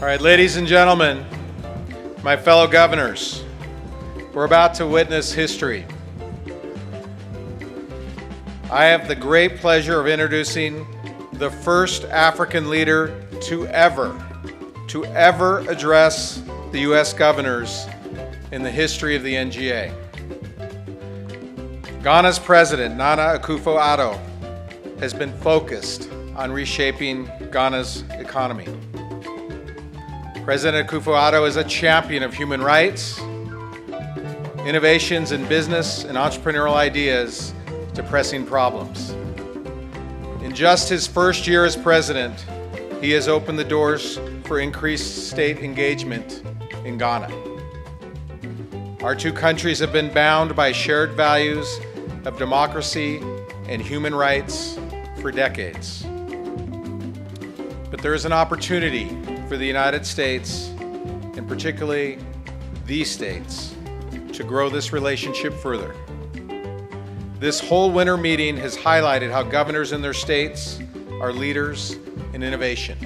All right, ladies and gentlemen, my fellow governors, we're about to witness history. I have the great pleasure of introducing the first African leader to ever address the U.S. governors in the history of the NGA. Ghana's president, Nana Akufo-Addo, has been focused on reshaping Ghana's economy. President Akufo-Addo is a champion of human rights, innovations in business and entrepreneurial ideas to pressing problems. In just his first year as president, he has opened the doors for increased state engagement in Ghana. Our two countries have been bound by shared values of democracy and human rights for decades. But there is an opportunity for the United States, and particularly these states, to grow this relationship further. This whole winter meeting has highlighted how governors in their states are leaders in innovation.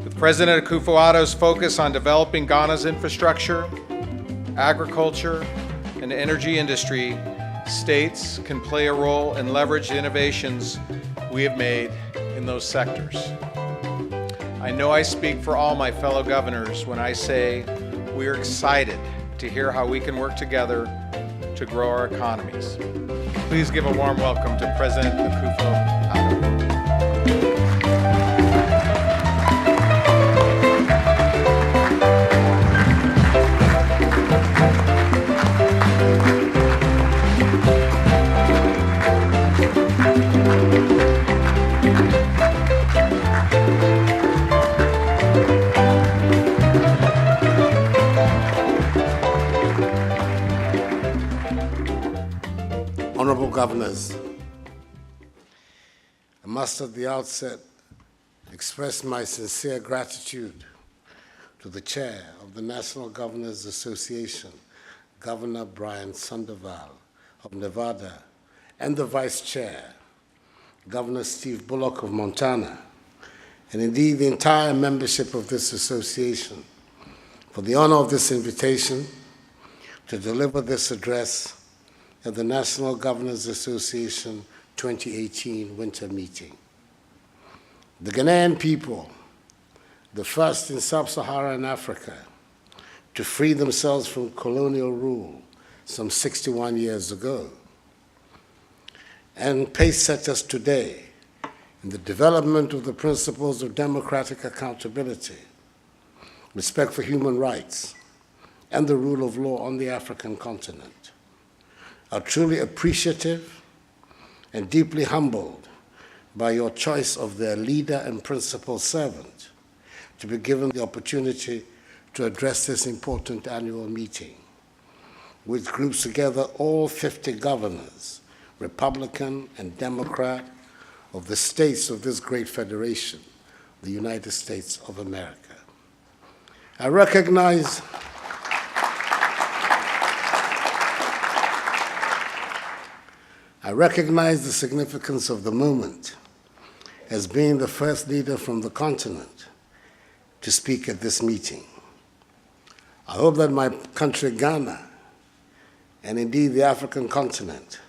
With President Akufo-Addo's focus on developing Ghana's infrastructure, agriculture, and energy industry, states can play a role and leverage the innovations we have made in those sectors. I know I speak for all my fellow governors when I say we are excited to hear how we can work together to grow our economies. Please give a warm welcome to President Akufo-Addo. Honorable Governors, I must at the outset express my sincere gratitude to the Chair of the National Governors Association, Governor Brian Sandoval of Nevada, and the Vice Chair, Governor Steve Bullock of Montana, and indeed the entire membership of this association, for the honor of this invitation to deliver this address at the National Governors Association 2018 winter meeting. The Ghanaian people, the first in sub-Saharan Africa to free themselves from colonial rule some 61 years ago, and pace setters today in the development of the principles of democratic accountability, respect for human rights, and the rule of law on the African continent, are truly appreciative and deeply humbled by your choice of their leader and principal servant to be given the opportunity to address this important annual meeting, which groups together all 50 governors, Republican and Democrat, of the states of this great federation, the United States of America. I recognize the significance of the moment as being the first leader from the continent to speak at this meeting. I hope that my country, Ghana, and indeed the African continent,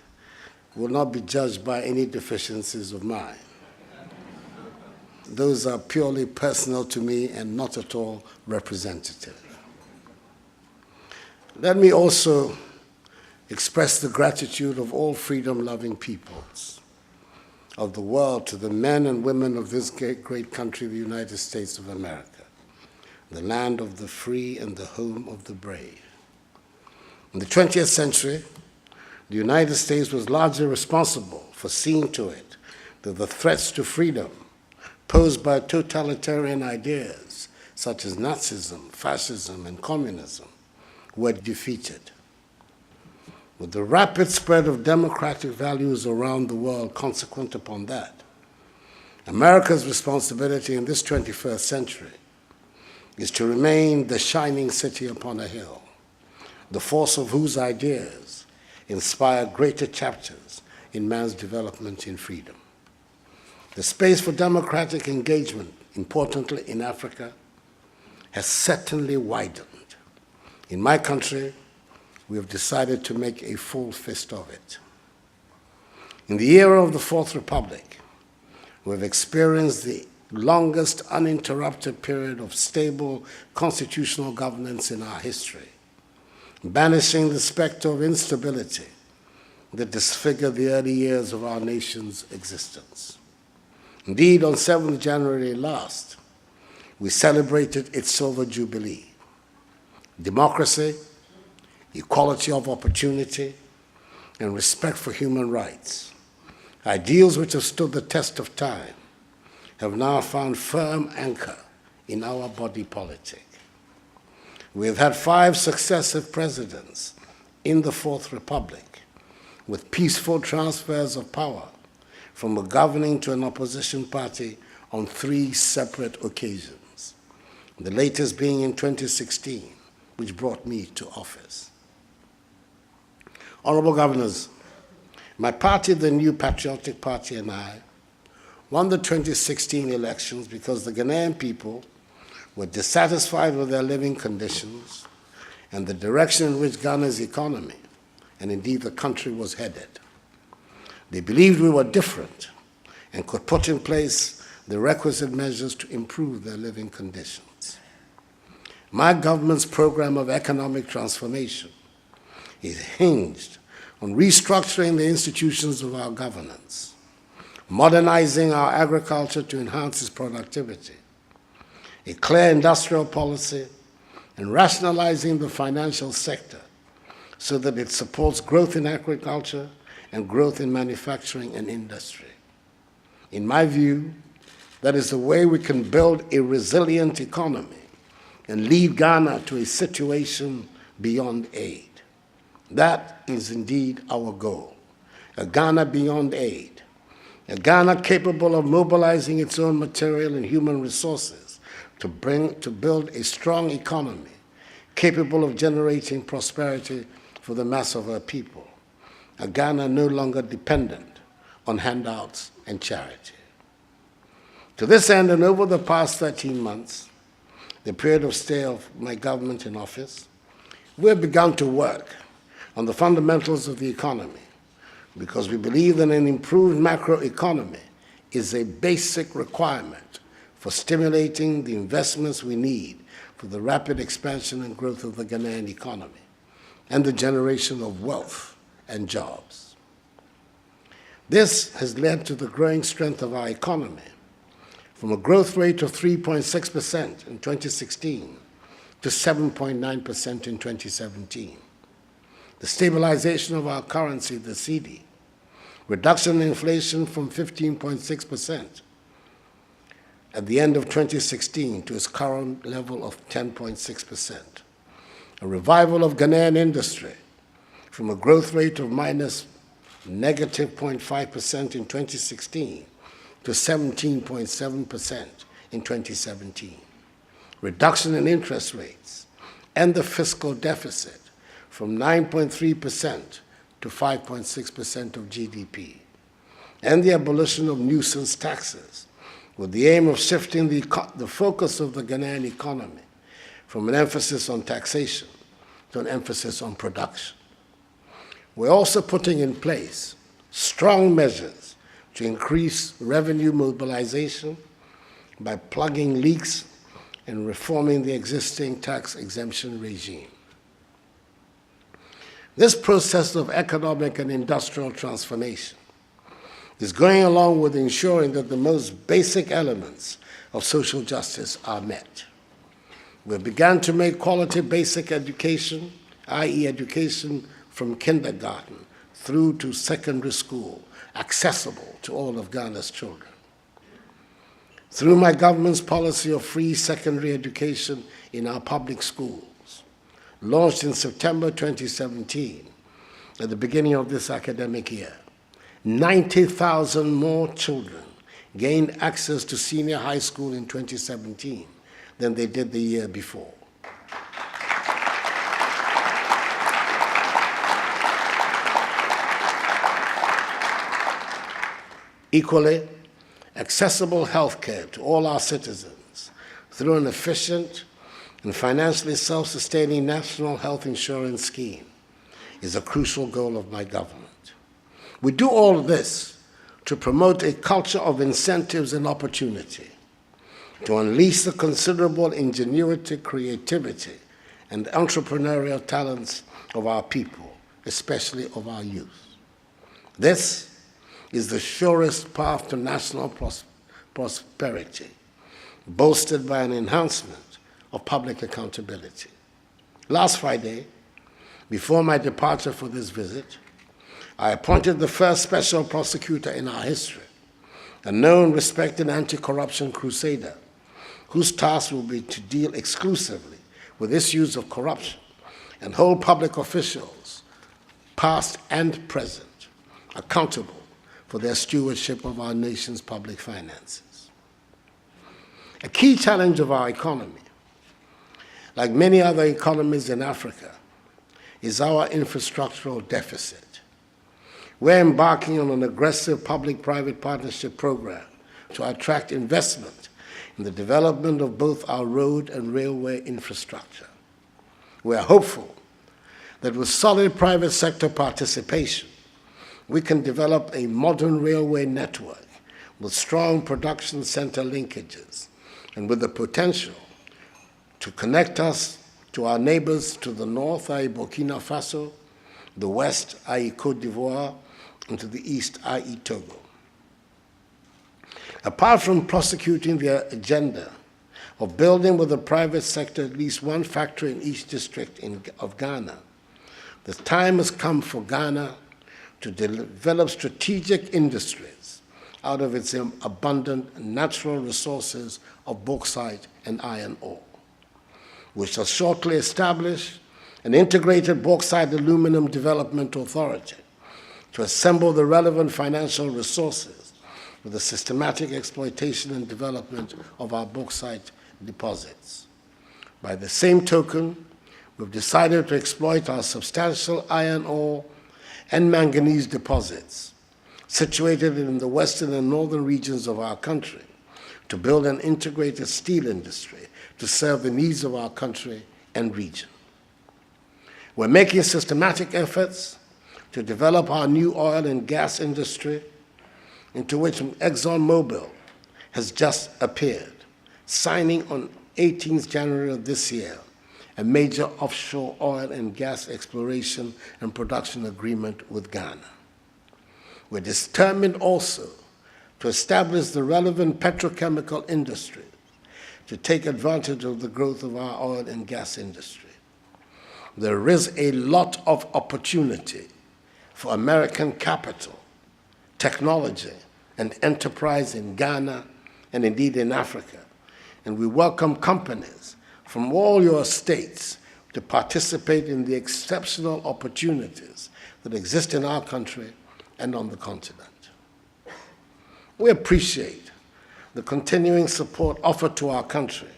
will not be judged by any deficiencies of mine. Those are purely personal to me and not at all representative. Let me also express the gratitude of all freedom-loving peoples of the world to the men and women of this great country, the United States of America, the land of the free and the home of the brave. In the 20th century, the United States was largely responsible for seeing to it that the threats to freedom posed by totalitarian ideas such as Nazism, fascism, and communism were defeated. With the rapid spread of democratic values around the world consequent upon that, America's responsibility in this 21st century is to remain the shining city upon a hill, the force of whose ideas inspire greater chapters in man's development in freedom. The space for democratic engagement importantly in Africa, has certainly widened. In my country, we have decided to make a full fist of it. In the era of the Fourth Republic, we have experienced the longest uninterrupted period of stable constitutional governance in our history, banishing the specter of instability that disfigured the early years of our nation's existence. Indeed, on 7th January last, we celebrated its silver jubilee. Democracy, equality of opportunity, and respect for human rights, ideals which have stood the test of time, have now found firm anchor in our body politic. We have had 5 successive presidents in the Fourth Republic, with peaceful transfers of power from a governing to an opposition party on 3 separate occasions, the latest being in 2016, which brought me to office. Honorable Governors, my party, the New Patriotic Party, and I won the 2016 elections because the Ghanaian people were dissatisfied with their living conditions and the direction in which Ghana's economy, and indeed the country, was headed. They believed we were different and could put in place the requisite measures to improve their living conditions. My government's program of economic transformation is hinged on restructuring the institutions of our governance, modernizing our agriculture to enhance its productivity, a clear industrial policy, and rationalizing the financial sector so that it supports growth in agriculture and growth in manufacturing and industry. In my view, that is the way we can build a resilient economy and lead Ghana to a situation beyond aid. That is indeed our goal, a Ghana beyond aid, a Ghana capable of mobilizing its own material and human resources to build a strong economy capable of generating prosperity for the mass of her people, a Ghana no longer dependent on handouts and charity. To this end, and over the past 13 months, the period of stay of my government in office, we have begun to work on the fundamentals of the economy because we believe that an improved macroeconomy is a basic requirement for stimulating the investments we need for the rapid expansion and growth of the Ghanaian economy and the generation of wealth and jobs. This has led to the growing strength of our economy, from a growth rate of 3.6% in 2016 to 7.9% in 2017. The stabilization of our currency, the cedi, reduction in inflation from 15.6% at the end of 2016 to its current level of 10.6%. A revival of Ghanaian industry from a growth rate of negative 0.5% in 2016 to 17.7% in 2017. Reduction in interest rates and the fiscal deficit from 9.3% to 5.6% of GDP, and the abolition of nuisance taxes with the aim of shifting the focus of the Ghanaian economy from an emphasis on taxation to an emphasis on production. We're also putting in place strong measures to increase revenue mobilization by plugging leaks and reforming the existing tax exemption regime. This process of economic and industrial transformation is going along with ensuring that the most basic elements of social justice are met. We've begun to make quality basic education, i.e. education from kindergarten through to secondary school, accessible to all of Ghana's children. Through my government's policy of free secondary education in our public schools, launched in September 2017, at the beginning of this academic year, 90,000 more children gained access to senior high school in 2017 than they did the year before. Equally, accessible health care to all our citizens through an efficient and financially self-sustaining national health insurance scheme is a crucial goal of my government. We do all of this to promote a culture of incentives and opportunity, to unleash the considerable ingenuity, creativity, and entrepreneurial talents of our people, especially of our youth. This is the surest path to national prosperity, bolstered by an enhancement of public accountability. Last Friday, before my departure for this visit, I appointed the first special prosecutor in our history, a known, respected anti-corruption crusader, whose task will be to deal exclusively with issues of corruption and hold public officials, past and present, accountable for their stewardship of our nation's public finances. A key challenge of our economy, like many other economies in Africa, is our infrastructural deficit. We're embarking on an aggressive public-private partnership program to attract investment in the development of both our road and railway infrastructure. We are hopeful that with solid private sector participation, we can develop a modern railway network with strong production center linkages and with the potential to connect us to our neighbors to the north, i.e. Burkina Faso, the west, i.e. Côte d'Ivoire, and to the east, i.e. Togo. Apart from prosecuting their agenda of building with the private sector at least one factory in each district of Ghana, the time has come for Ghana to develop strategic industries out of its abundant natural resources of bauxite and iron ore. We shall shortly establish an integrated bauxite aluminum development authority to assemble the relevant financial resources for the systematic exploitation and development of our bauxite deposits. By the same token, we've decided to exploit our substantial iron ore and manganese deposits situated in the western and northern regions of our country to build an integrated steel industry to serve the needs of our country and region. We're making systematic efforts to develop our new oil and gas industry, into which ExxonMobil has just appeared, signing on 18th January of this year a major offshore oil and gas exploration and production agreement with Ghana. We're determined also to establish the relevant petrochemical industry to take advantage of the growth of our oil and gas industry. There is a lot of opportunity for American capital, technology, and enterprise in Ghana and indeed in Africa. And we welcome companies from all your states to participate in the exceptional opportunities that exist in our country and on the continent. We appreciate the continuing support offered to our country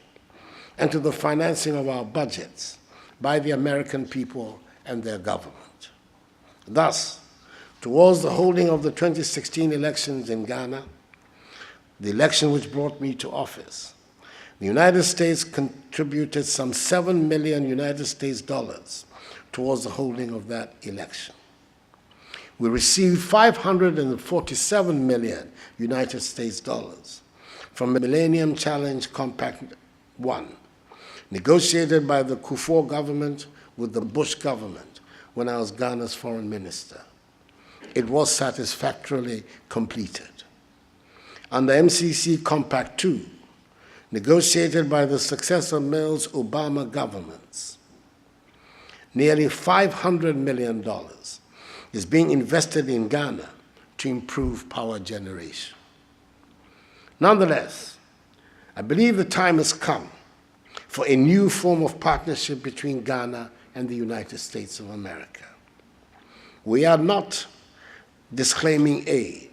and to the financing of our budgets by the American people and their government. Thus, towards the holding of the 2016 elections in Ghana, the election which brought me to office, the United States contributed some $7 million towards the holding of that election. We received $547 million from the Millennium Challenge Compact 1, negotiated by the Kufuor government with the Bush government when I was Ghana's foreign minister. It was satisfactorily completed. Under MCC Compact 2, negotiated by the successor Mills Obama governments, nearly $500 million is being invested in Ghana to improve power generation. Nonetheless, I believe the time has come for a new form of partnership between Ghana and the United States of America. We are not disclaiming aid,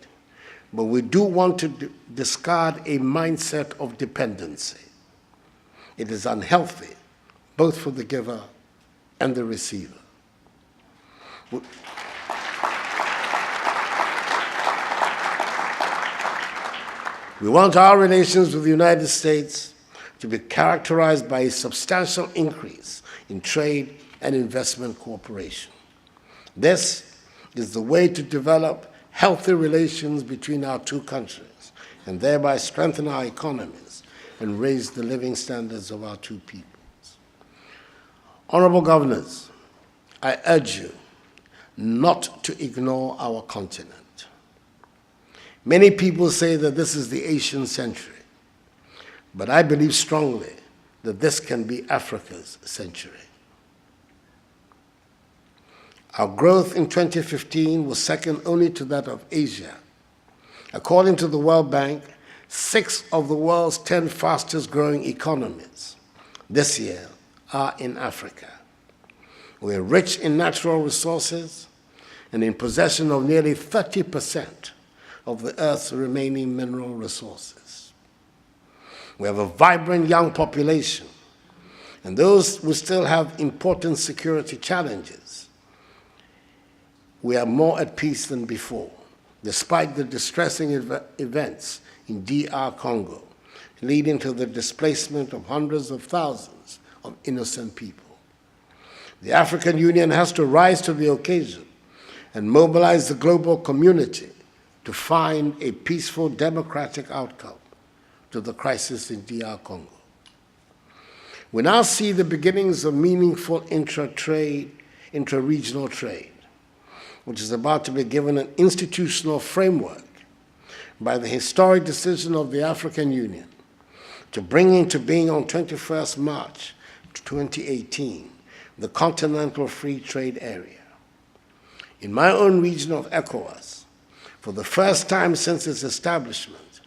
but we do want to discard a mindset of dependency. It is unhealthy, both for the giver and the receiver. We want our relations with the United States to be characterized by a substantial increase in trade and investment cooperation. This is the way to develop healthy relations between our two countries and thereby strengthen our economies and raise the living standards of our two peoples. Honorable governors, I urge you not to ignore our continent. Many people say that this is the Asian century, but I believe strongly that this can be Africa's century. Our growth in 2015 was second only to that of Asia. According to the World Bank, 6 of the world's 10 fastest growing economies this year are in Africa. We're rich in natural resources and in possession of nearly 30% of the Earth's remaining mineral resources. We have a vibrant young population, and those who still have important security challenges, we are more at peace than before, despite the distressing events in DR Congo, leading to the displacement of hundreds of thousands of innocent people. The African Union has to rise to the occasion and mobilize the global community to find a peaceful, democratic outcome to the crisis in DR Congo. We now see the beginnings of meaningful intra-regional trade, which is about to be given an institutional framework by the historic decision of the African Union to bring into being on 21st March 2018 the Continental Free Trade Area. In my own region of ECOWAS, for the first time since its establishment,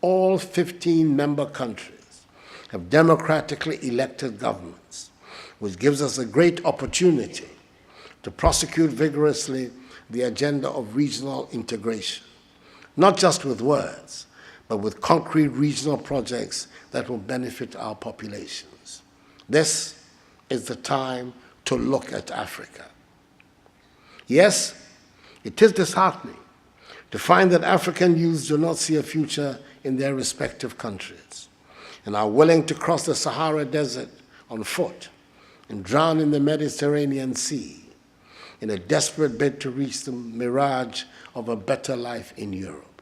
all 15 member countries have democratically elected governments, which gives us a great opportunity to prosecute vigorously the agenda of regional integration, not just with words, but with concrete regional projects that will benefit our populations. This is the time to look at Africa. Yes, it is disheartening to find that African youths do not see a future in their respective countries and are willing to cross the Sahara Desert on foot and drown in the Mediterranean Sea in a desperate bid to reach the mirage of a better life in Europe.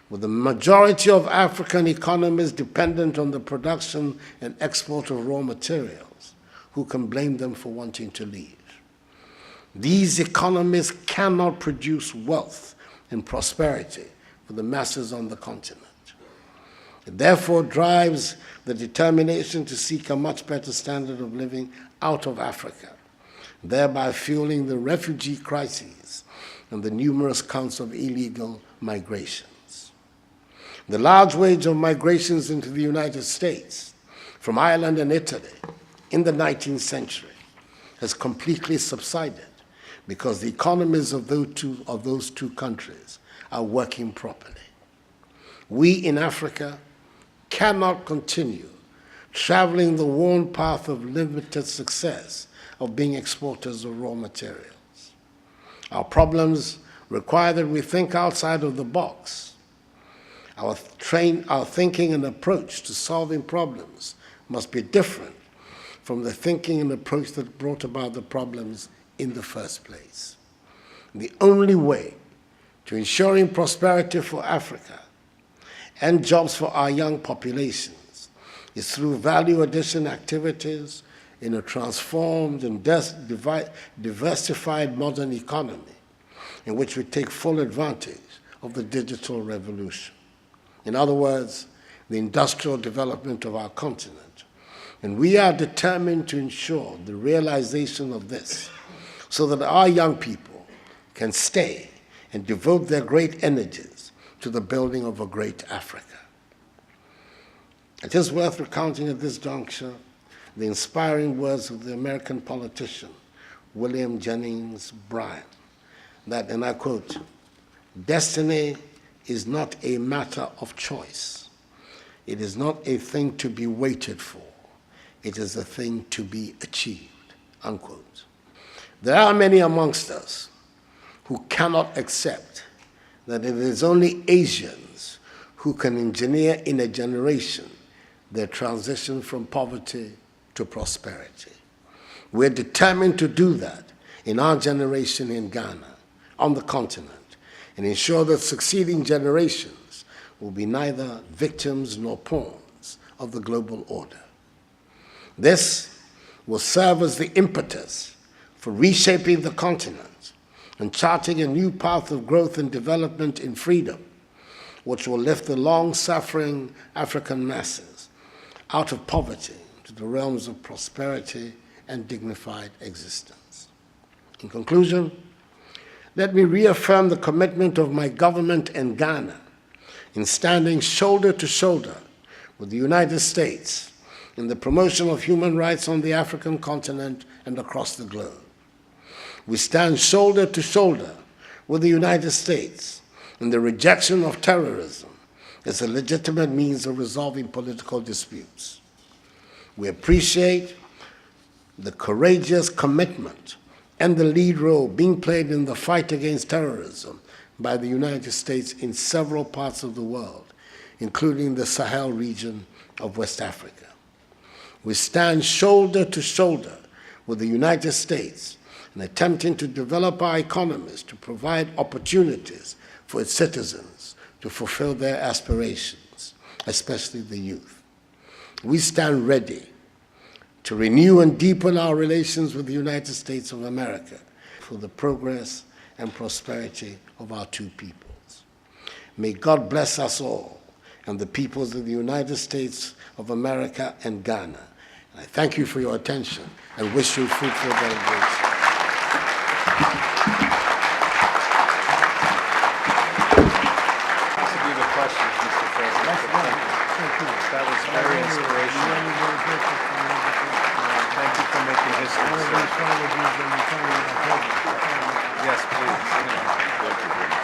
With the majority of African economies dependent on the production and export of raw materials, who can blame them for wanting to leave? These economies cannot produce wealth and prosperity for the masses on the continent. It therefore drives the determination to seek a much better standard of living out of Africa, thereby fueling the refugee crises and the numerous counts of illegal migrations. The large wave of migrations into the United States from Ireland and Italy in the 19th century has completely subsided because the economies of those two countries are working properly. We in Africa cannot continue traveling the worn path of limited success of being exporters of raw materials. Our problems require that we think outside of the box. Our thinking and approach to solving problems must be different from the thinking and approach that brought about the problems in the first place. The only way to ensuring prosperity for Africa and jobs for our young populations is through value addition activities in a transformed and diversified modern economy in which we take full advantage of the digital revolution. In other words, the industrial development of our continent. And we are determined to ensure the realization of this so that our young people can stay and devote their great energies to the building of a great Africa. It is worth recounting at this juncture the inspiring words of the American politician, William Jennings Bryan, that, and I quote, "Destiny is not a matter of choice. It is not a thing to be waited for. It is a thing to be achieved," unquote. There are many amongst us who cannot accept that it is only Asians who can engineer in a generation their transition from poverty to prosperity. We're determined to do that in our generation in Ghana, on the continent, and ensure that succeeding generations will be neither victims nor pawns of the global order. This will serve as the impetus for reshaping the continent and charting a new path of growth and development in freedom, which will lift the long-suffering African masses out of poverty to the realms of prosperity and dignified existence. In conclusion, let me reaffirm the commitment of my government and Ghana in standing shoulder to shoulder with the United States in the promotion of human rights on the African continent and across the globe. We stand shoulder to shoulder with the United States in the rejection of terrorism as a legitimate means of resolving political disputes. We appreciate the courageous commitment and the lead role being played in the fight against terrorism by the United States in several parts of the world, including the Sahel region of West Africa. We stand shoulder to shoulder with the United States in attempting to develop our economies to provide opportunities for its citizens to fulfill their aspirations, especially the youth. We stand ready to renew and deepen our relations with the United States of America for the progress and prosperity of our two peoples. May God bless us all and the peoples of the United States of America and Ghana. I thank you for your attention and wish you fruitful deliberation. That was very inspirational. Thank you for making history. Yes, please.